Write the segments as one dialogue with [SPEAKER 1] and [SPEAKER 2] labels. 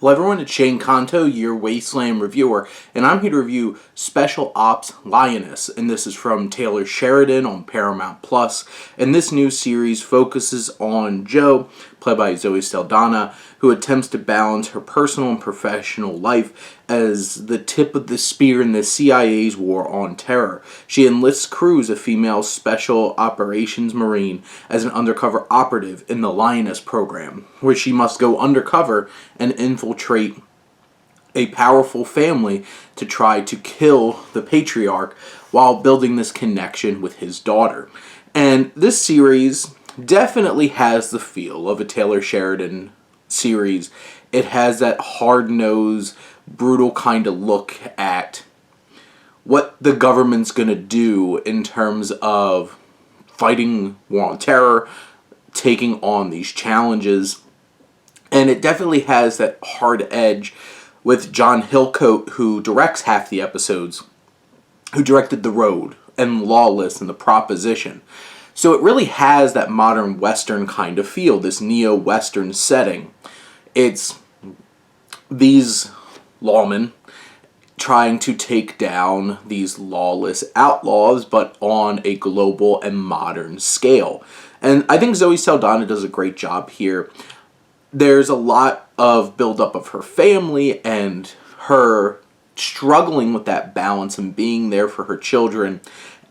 [SPEAKER 1] Hello everyone, it's Shane Kanto, your Wasteland reviewer, and I'm here to review Special Ops Lioness, and this is from Taylor Sheridan on Paramount Plus, and this new series focuses on Jo, played by Zoe Saldana, who attempts to balance her personal and professional life as the tip of the spear in the CIA's war on terror. She enlists Cruz, a female special operations marine, as an undercover operative in the Lioness Program, where she must go undercover and infiltrate a powerful family to try to kill the patriarch while building this connection with his daughter. And this series definitely has the feel of a Taylor Sheridan series. It has that hard-nosed, brutal kind of look at what the government's going to do in terms of fighting war on terror, taking on these challenges. And it definitely has that hard edge with John Hillcoat, who directs half the episodes, who directed The Road and Lawless and The Proposition. So it really has that modern Western kind of feel, this neo-Western setting. It's these lawmen trying to take down these lawless outlaws, but on a global and modern scale. And I think Zoe Saldana does a great job here. There's a lot of buildup of her family and her struggling with that balance and being there for her children.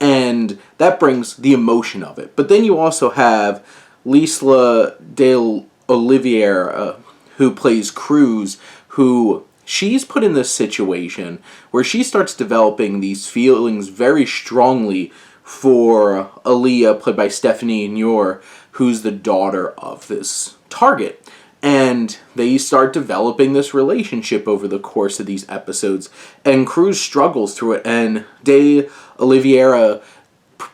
[SPEAKER 1] And that brings the emotion of it. But then you also have Lisla de Olivier, who plays Cruz, who she's put in this situation where she starts developing these feelings very strongly for Aaliyah, played by Stephanie Noor, who's the daughter of this target. And they start developing this relationship over the course of these episodes. And Cruz struggles through it. And De Oliveira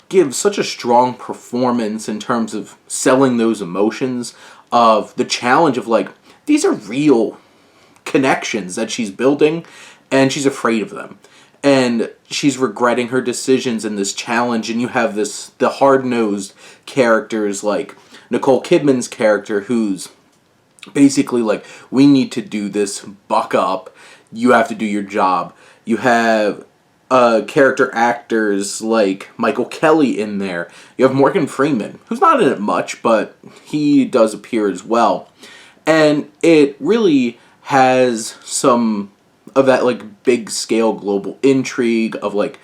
[SPEAKER 1] gives such a strong performance in terms of selling those emotions of the challenge of, like, these are real connections that she's building. And she's afraid of them. And she's regretting her decisions in this challenge. And you have the hard-nosed characters like Nicole Kidman's character, who's basically like, we need to do this, buck up, you have to do your job. You have character actors like Michael Kelly in there. You have Morgan Freeman, who's not in it much, but he does appear as well. And it really has some of that, like, big scale global intrigue of, like,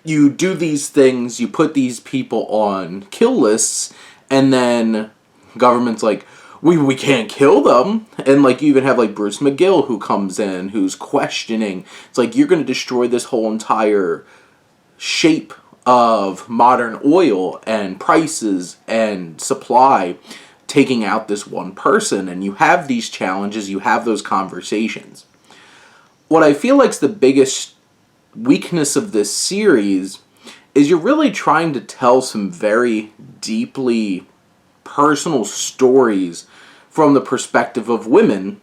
[SPEAKER 1] you do these things, you put these people on kill lists, and then government's like, we can't kill them. And, like, you even have, like, Bruce McGill who comes in, who's questioning. It's like, you're going to destroy this whole entire shape of modern oil and prices and supply, taking out this one person. And you have these challenges, you have those conversations. What I feel like's the biggest weakness of this series is you're really trying to tell some very deeply personal stories from the perspective of women,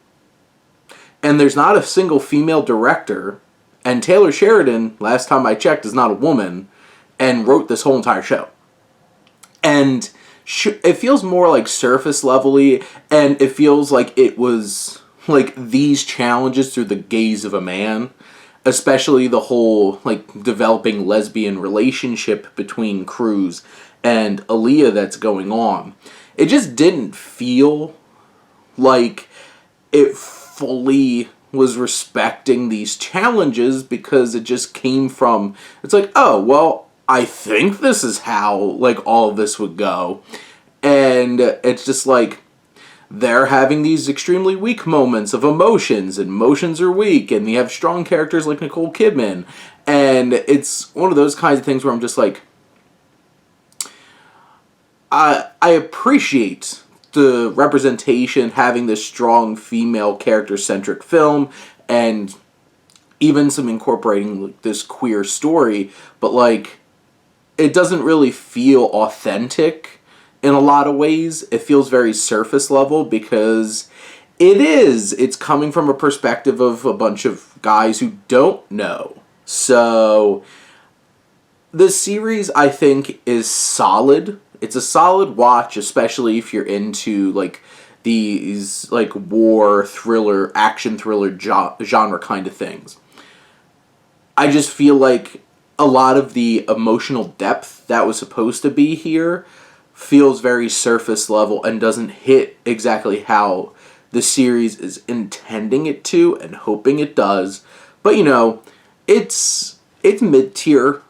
[SPEAKER 1] and there's not a single female director, and Taylor Sheridan, last time I checked, is not a woman, and wrote this whole entire show. And it feels more like surface levelly, and it feels like it was like these challenges through the gaze of a man, especially the whole, like, developing lesbian relationship between Cruz and Aaliyah that's going on. It just didn't feel like it fully was respecting these challenges, because it just came from, it's like, oh, well, I think this is how, like, all of this would go. And it's just like, they're having these extremely weak moments of emotions, and emotions are weak, and you have strong characters like Nicole Kidman. And it's one of those kinds of things where I'm just like, I appreciate the representation, having this strong female character-centric film, and even some incorporating, like, this queer story, but, like, it doesn't really feel authentic in a lot of ways. It feels very surface level, because it's coming from a perspective of a bunch of guys who don't know. So the series, I think, is solid. It's a solid watch, especially if you're into, like, these like war thriller, action thriller genre kind of things. I just feel like a lot of the emotional depth that was supposed to be here feels very surface level and doesn't hit exactly how the series is intending it to and hoping it does. But it's mid-tier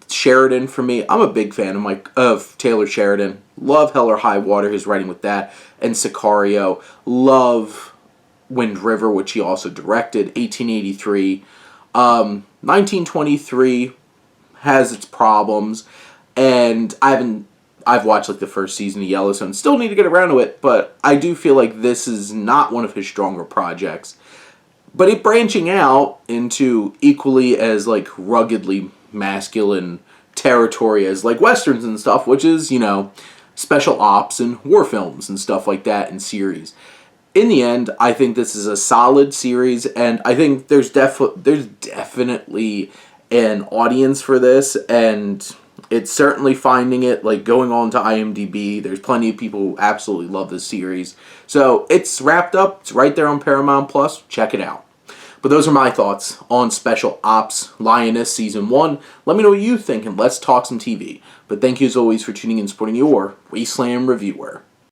[SPEAKER 1] Sheridan for me. I'm a big fan of Taylor Sheridan. Love Hell or High Water, his writing with that, and Sicario. Love Wind River, which he also directed, 1883. 1923 has its problems, and I've watched like the first season of Yellowstone. Still need to get around to it, but I do feel like this is not one of his stronger projects. But it branching out into equally as like ruggedly masculine territory as like westerns and stuff, which is, special ops and war films and stuff like that in series. In the end, I think this is a solid series, and I think there's definitely an audience for this, and it's certainly finding it, like going on to IMDb. There's plenty of people who absolutely love this series. So it's wrapped up. It's right there on Paramount Plus. Check it out. But those are my thoughts on Special Ops Lioness Season 1. Let me know what you think, and let's talk some TV. But thank you as always for tuning in and supporting your Wasteland reviewer.